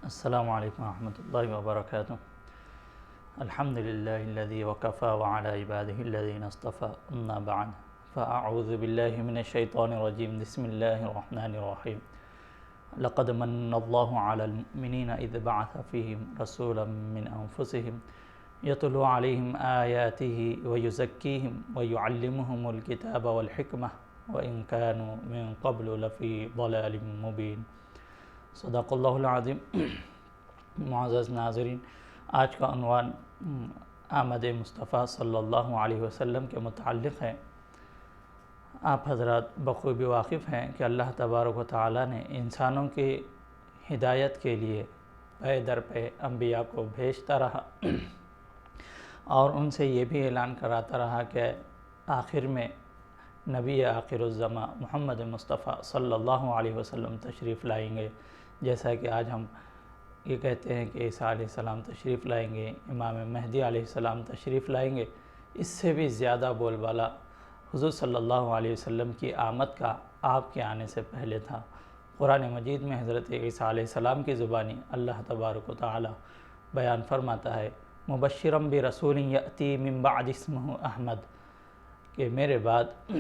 السلام علیکم ورحمۃ اللہ وبرکاتہ۔ الحمد للہ الذی وکفی وعلی عبادہ الذین اصطفی، اما بعد فاعوذ باللہ من الشیطان الرجیم، بسم اللہ الرحمن الرحیم۔ لقد من اللہ علی المؤمنین اذ بعث فیہم رسولا من انفسہم یتلو علیہم آیاتہ ویزکیہم ویعلمہم الکتاب والحکمہ وإن كانوا من قبل لفی ضلال مبین۔ صدق اللہ العظیم۔ معزز ناظرین، آج کا عنوان آمد مصطفیٰ صلی اللہ علیہ وسلم کے متعلق ہے۔ آپ حضرات بخوبی واقف ہیں کہ اللہ تبارک و تعالیٰ نے انسانوں کی ہدایت کے لیے پے در پے انبیاء کو بھیجتا رہا اور ان سے یہ بھی اعلان کراتا رہا کہ آخر میں نبی آخر الزماں محمد مصطفیٰ صلی اللہ علیہ وسلم تشریف لائیں گے، جیسا کہ آج ہم یہ کہتے ہیں کہ عیسیٰ علیہ السلام تشریف لائیں گے، امام مہدی علیہ السلام تشریف لائیں گے۔ اس سے بھی زیادہ بول بالا حضور صلی اللہ علیہ وسلم کی آمد کا آپ کے آنے سے پہلے تھا۔ قرآن مجید میں حضرت عیسیٰ علیہ السلام کی زبانی اللہ تبارک و تعالی بیان فرماتا ہے، مبشرا برسول یأتی من بعد اسمہ احمد، کہ میرے بعد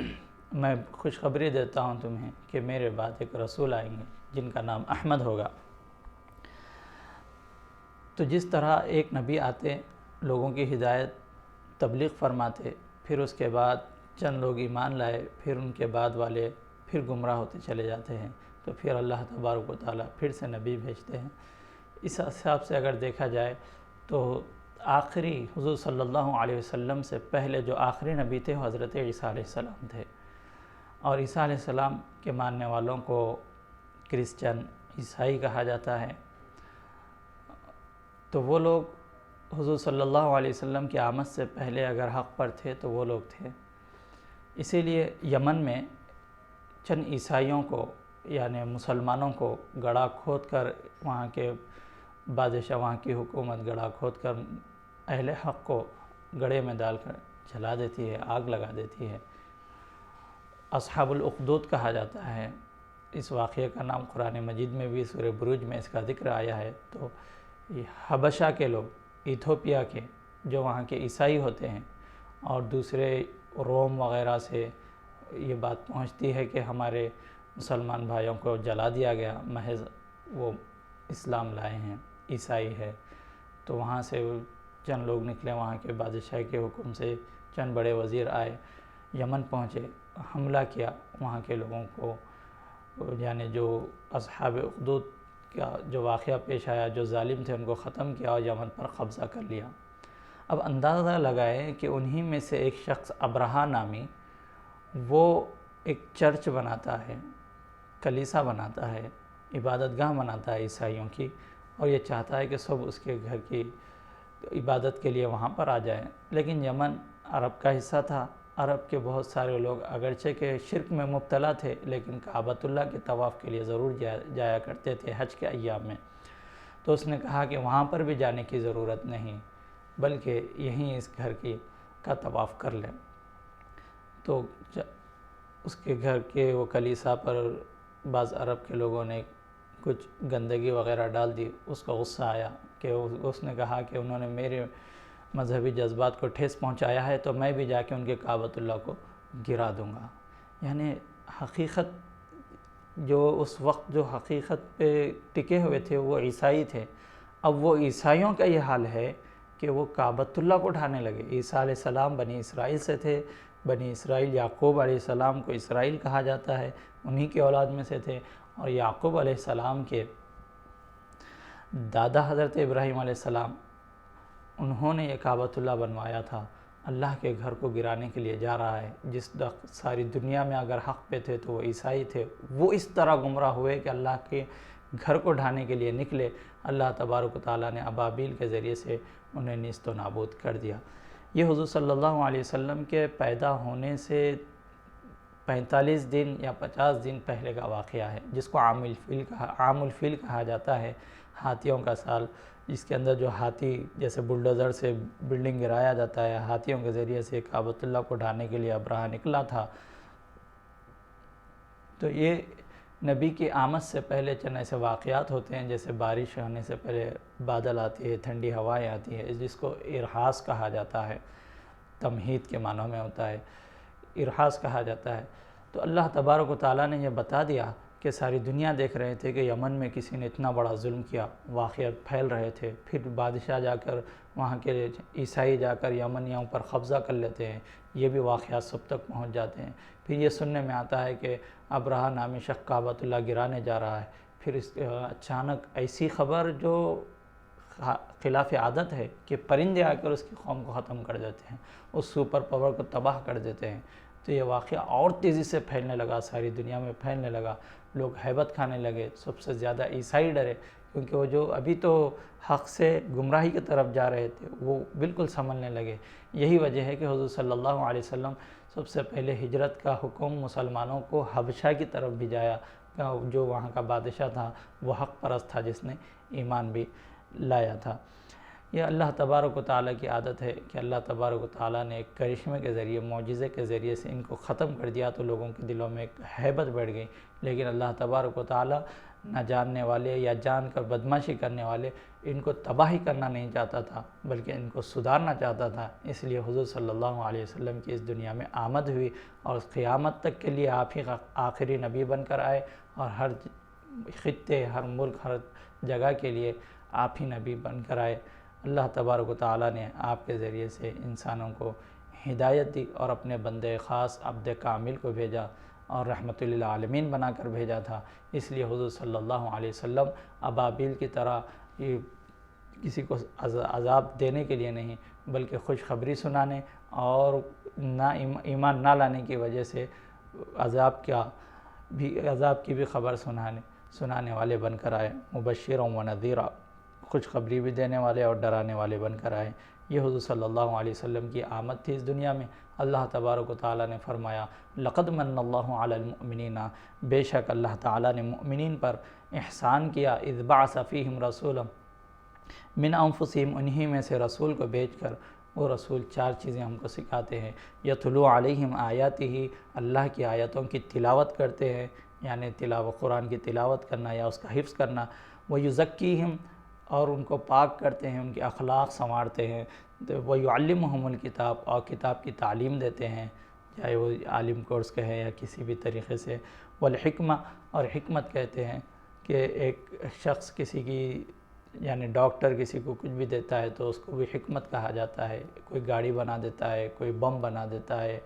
میں خوشخبری دیتا ہوں تمہیں کہ میرے بعد ایک رسول آئیں گے جن کا نام احمد ہوگا۔ تو جس طرح ایک نبی آتے، لوگوں کی ہدایت تبلیغ فرماتے، پھر اس کے بعد چند لوگ ایمان لائے، پھر ان کے بعد والے پھر گمراہ ہوتے چلے جاتے ہیں، تو پھر اللہ تبارک و تعالیٰ پھر سے نبی بھیجتے ہیں۔ اس حساب سے اگر دیکھا جائے تو آخری حضور صلی اللہ علیہ وسلم سے پہلے جو آخری نبی تھے وہ حضرت عیسیٰ علیہ السلام تھے، اور عیسیٰ علیہ السلام کے ماننے والوں کو کرسچن، عیسائی کہا جاتا ہے۔ تو وہ لوگ حضور صلی اللہ علیہ وسلم کی آمد سے پہلے اگر حق پر تھے تو وہ لوگ تھے۔ اسی لیے یمن میں چند عیسائیوں کو یعنی مسلمانوں کو گڑھا کھود کر وہاں کے بادشاہ، وہاں کی حکومت گڑھا کھود کر اہل حق کو گڑھے میں ڈال کر جلا دیتی ہے، آگ لگا دیتی ہے۔ اصحاب الاخدود کہا جاتا ہے۔ اس واقعے کا نام قرآن مجید میں بھی سورہ بروج میں اس کا ذکر آیا ہے۔ تو یہ حبشہ کے لوگ، ایتھوپیا کے جو وہاں کے عیسائی ہوتے ہیں، اور دوسرے روم وغیرہ سے یہ بات پہنچتی ہے کہ ہمارے مسلمان بھائیوں کو جلا دیا گیا، محض وہ اسلام لائے ہیں، عیسائی ہے۔ تو وہاں سے چند لوگ نکلے، وہاں کے بادشاہ کے حکم سے چند بڑے وزیر آئے، یمن پہنچے، حملہ کیا وہاں کے لوگوں کو، یعنی جو اصحاب اخدود کا جو واقعہ پیش آیا، جو ظالم تھے ان کو ختم کیا اور یمن پر قبضہ کر لیا۔ اب اندازہ لگائیں کہ انہی میں سے ایک شخص ابرہہ نامی، وہ ایک چرچ بناتا ہے، کلیسا بناتا ہے، عبادت گاہ بناتا ہے عیسائیوں کی، اور یہ چاہتا ہے کہ سب اس کے گھر کی عبادت کے لیے وہاں پر آ جائیں۔ لیکن یمن عرب کا حصہ تھا، عرب کے بہت سارے لوگ اگرچہ کہ شرک میں مبتلا تھے لیکن کعبۃ اللہ کے طواف کے لیے ضرور جایا کرتے تھے حج کے ایام میں۔ تو اس نے کہا کہ وہاں پر بھی جانے کی ضرورت نہیں، بلکہ یہیں اس گھر کا طواف کر لیں۔ تو اس کے گھر کے وہ کلیسا پر بعض عرب کے لوگوں نے کچھ گندگی وغیرہ ڈال دی۔ اس کو غصہ آیا کہ اس نے کہا کہ انہوں نے میرے مذہبی جذبات کو ٹھیس پہنچایا ہے تو میں بھی جا کے ان کے کعبۃ اللہ کو گرا دوں گا۔ یعنی حقیقت جو اس وقت جو حقیقت پہ ٹکے ہوئے تھے وہ عیسائی تھے۔ اب وہ عیسائیوں کا یہ حال ہے کہ وہ کعبۃ اللہ کو ڈھانے لگے۔ عیسیٰ علیہ السلام بنی اسرائیل سے تھے، بنی اسرائیل یعقوب علیہ السلام کو اسرائیل کہا جاتا ہے، انہی کی اولاد میں سے تھے، اور یعقوب علیہ السلام کے دادا حضرت ابراہیم علیہ السلام، انہوں نے یہ کعبۃ اللہ بنوایا تھا۔ اللہ کے گھر کو گرانے کے لیے جا رہا ہے۔ جس ساری دنیا میں اگر حق پہ تھے تو وہ عیسائی تھے، وہ اس طرح گمراہ ہوئے کہ اللہ کے گھر کو ڈھانے کے لیے نکلے۔ اللہ تبارک و تعالیٰ نے ابابیل کے ذریعے سے انہیں نیست و نابود کر دیا۔ یہ حضور صلی اللہ علیہ وسلم کے پیدا ہونے سے 45 دن یا 50 دن پہلے کا واقعہ ہے، جس کو عام الفیل کہا جاتا ہے، ہاتھیوں کا سال، جس کے اندر جو ہاتھی جیسے بلڈوزر سے بلڈنگ گرایا جاتا ہے، ہاتھیوں کے ذریعے سے کعبۃ اللہ کو ڈھانے کے لیے ابرہہ نکلا تھا۔ تو یہ نبی کی آمد سے پہلے چند ایسے واقعات ہوتے ہیں، جیسے بارش ہونے سے پہلے بادل آتی ہے، ٹھنڈی ہوائیں آتی ہے، جس کو ارحاس کہا جاتا ہے، تمہید کے معنوں میں ہوتا ہے، ارحاس کہا جاتا ہے۔ تو اللہ تبارک و تعالیٰ نے یہ بتا دیا کہ ساری دنیا دیکھ رہے تھے کہ یمن میں کسی نے اتنا بڑا ظلم کیا، واقعات پھیل رہے تھے، پھر بادشاہ جا کر وہاں کے عیسائی جا کر یمنیوں پر قبضہ کر لیتے ہیں، یہ بھی واقعات سب تک پہنچ جاتے ہیں۔ پھر یہ سننے میں آتا ہے کہ ابرہہ نامی شخص کعبۃ اللہ گرانے جا رہا ہے، پھر اچانک ایسی خبر جو خلاف عادت ہے کہ پرندے آ کر اس کی قوم کو ختم کر دیتے ہیں، اس سپر پاور کو تباہ کر دیتے ہیں۔ تو یہ واقعہ اور تیزی سے پھیلنے لگا، ساری دنیا میں پھیلنے لگا، لوگ ہیبت کھانے لگے، سب سے زیادہ عیسائی ڈرے، کیونکہ وہ جو ابھی تو حق سے گمراہی کی طرف جا رہے تھے وہ بالکل سنبھلنے لگے۔ یہی وجہ ہے کہ حضور صلی اللہ علیہ وسلم سب سے پہلے ہجرت کا حکم مسلمانوں کو حبشہ کی طرف بھیجایا، جو وہاں کا بادشاہ تھا وہ حق پرست تھا، جس نے ایمان بھی لایا تھا۔ یہ اللہ تبارک و تعالیٰ کی عادت ہے کہ اللہ تبارک و تعالیٰ نے ایک کرشمے کے ذریعے، معجزے کے ذریعے سے ان کو ختم کر دیا تو لوگوں کے دلوں میں ایک ہیبت بڑھ گئی، لیکن اللہ تبارک و تعالیٰ نہ جاننے والے یا جان کر بدمعاشی کرنے والے ان کو تباہی کرنا نہیں چاہتا تھا، بلکہ ان کو سدھارنا چاہتا تھا۔ اس لیے حضور صلی اللہ علیہ وسلم کی اس دنیا میں آمد ہوئی، اور قیامت تک کے لیے آپ ہی آخری نبی بن کر آئے، اور ہر خطے، ہر ملک، ہر جگہ کے لیے آپ ہی نبی بن کر آئے۔ اللہ تبارک و تعالیٰ نے آپ کے ذریعے سے انسانوں کو ہدایت دی اور اپنے بندے خاص عبد کامل کو بھیجا اور رحمت للعالمین بنا کر بھیجا تھا۔ اس لیے حضور صلی اللہ علیہ وسلم ابابیل کی طرح کسی کو عذاب دینے کے لیے نہیں، بلکہ خوشخبری سنانے اور ایمان نہ لانے کی وجہ سے عذاب کی بھی خبر سنانے والے بن کر آئے، مبشرا و نذیرا، خوشخبری بھی دینے والے اور ڈرانے والے بن کر آئے۔ یہ حضور صلی اللہ علیہ وسلم کی آمد تھی اس دنیا میں۔ اللہ تبارک و تعالیٰ نے فرمایا لقد من اللہ علی المؤمنین، بے شک اللہ تعالیٰ نے مؤمنین پر احسان کیا، اذ بعث فیہم رسولا من انفسہم، انہی میں سے رسول کو بھیج کر، وہ رسول 4 چیزیں ہم کو سکھاتے ہیں، یتلو علیہم آیاتہ، اللہ کی آیتوں کی تلاوت کرتے ہیں، یعنی قرآن کی تلاوت کرنا یا اس کا حفظ کرنا، ویزکیہم، اور ان کو پاک کرتے ہیں، ان کے اخلاق سنوارتے ہیں، ویعلمہم الکتاب، اور کتاب کی تعلیم دیتے ہیں، چاہے وہ عالم کورس کے ہیں یا کسی بھی طریقے سے، والحکمہ، اور حکمت کہتے ہیں کہ ایک شخص کسی کی، یعنی ڈاکٹر کسی کو کچھ بھی دیتا ہے تو اس کو بھی حکمت کہا جاتا ہے، کوئی گاڑی بنا دیتا ہے، کوئی بم بنا دیتا ہے،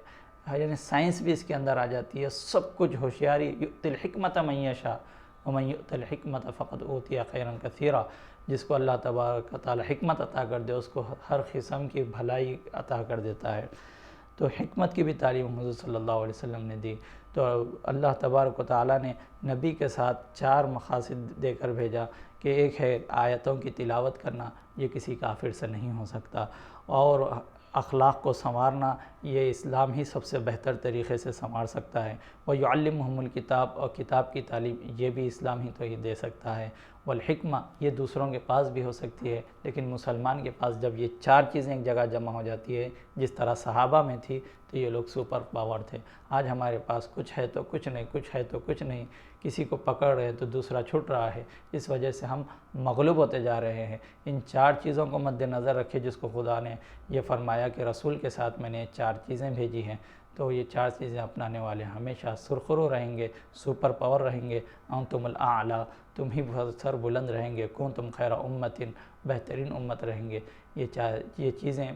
یعنی سائنس بھی اس کے اندر آ جاتی ہے، سب کچھ ہوشیاری، یؤتی الحکمت من یشاء ومن یؤت الحکمت فقد اوتی خیرا کثیرا، جس کو اللہ تبارک و تعالی حکمت عطا کر دے اس کو ہر قسم کی بھلائی عطا کر دیتا ہے۔ تو حکمت کی بھی تعلیم حضور صلی اللہ علیہ وسلم نے دی۔ تو اللہ تبارک و تعالیٰ نے نبی کے ساتھ 4 مقاصد دے کر بھیجا، کہ ایک ہے آیتوں کی تلاوت کرنا، یہ کسی کافر سے نہیں ہو سکتا، اور اخلاق کو سنوارنا، یہ اسلام ہی سب سے بہتر طریقے سے سنوار سکتا ہے، وَيُعَلِّمُهُمُ الْكِتَابَ، اور کتاب کی تعلیم یہ بھی اسلام ہی تو ہی دے سکتا ہے، والحکمہ، یہ دوسروں کے پاس بھی ہو سکتی ہے، لیکن مسلمان کے پاس جب یہ 4 چیزیں ایک جگہ جمع ہو جاتی ہے، جس طرح صحابہ میں تھی تو یہ لوگ سپر پاور تھے۔ آج ہمارے پاس کچھ ہے تو کچھ نہیں، کچھ ہے تو کچھ نہیں، کسی کو پکڑ رہے تو دوسرا چھوٹ رہا ہے، اس وجہ سے ہم مغلوب ہوتے جا رہے ہیں۔ ان 4 چیزوں کو مد نظر رکھے، جس کو خدا نے یہ فرمایا کہ رسول کے ساتھ میں نے 4 چیزیں بھیجی ہیں، تو یہ 4 چیزیں اپنانے والے ہمیشہ سرخرو رہیں گے، سپر پاور رہیں گے، انتم الاعلیٰ، تم ہی سر بلند رہیں گے، کنتم خیر امت، بہترین امت رہیں گے۔ یہ چیزیں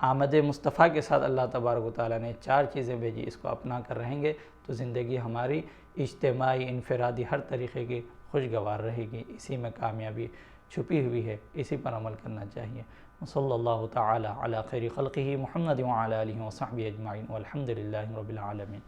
آمد مصطفیٰ کے ساتھ اللہ تبارک و تعالیٰ نے 4 چیزیں بھیجی، اس کو اپنا کر رہیں گے تو زندگی ہماری اجتماعی، انفرادی، ہر طریقے کی خوشگوار رہے گی۔ اسی میں کامیابی چھپی ہوئی ہے، اسی پر عمل کرنا چاہیے۔ صلی اللہ تعالی علی خیر خلقہ محمد وعلی آلہ وصحبہ اجمعین، والحمد للہ رب العالمین۔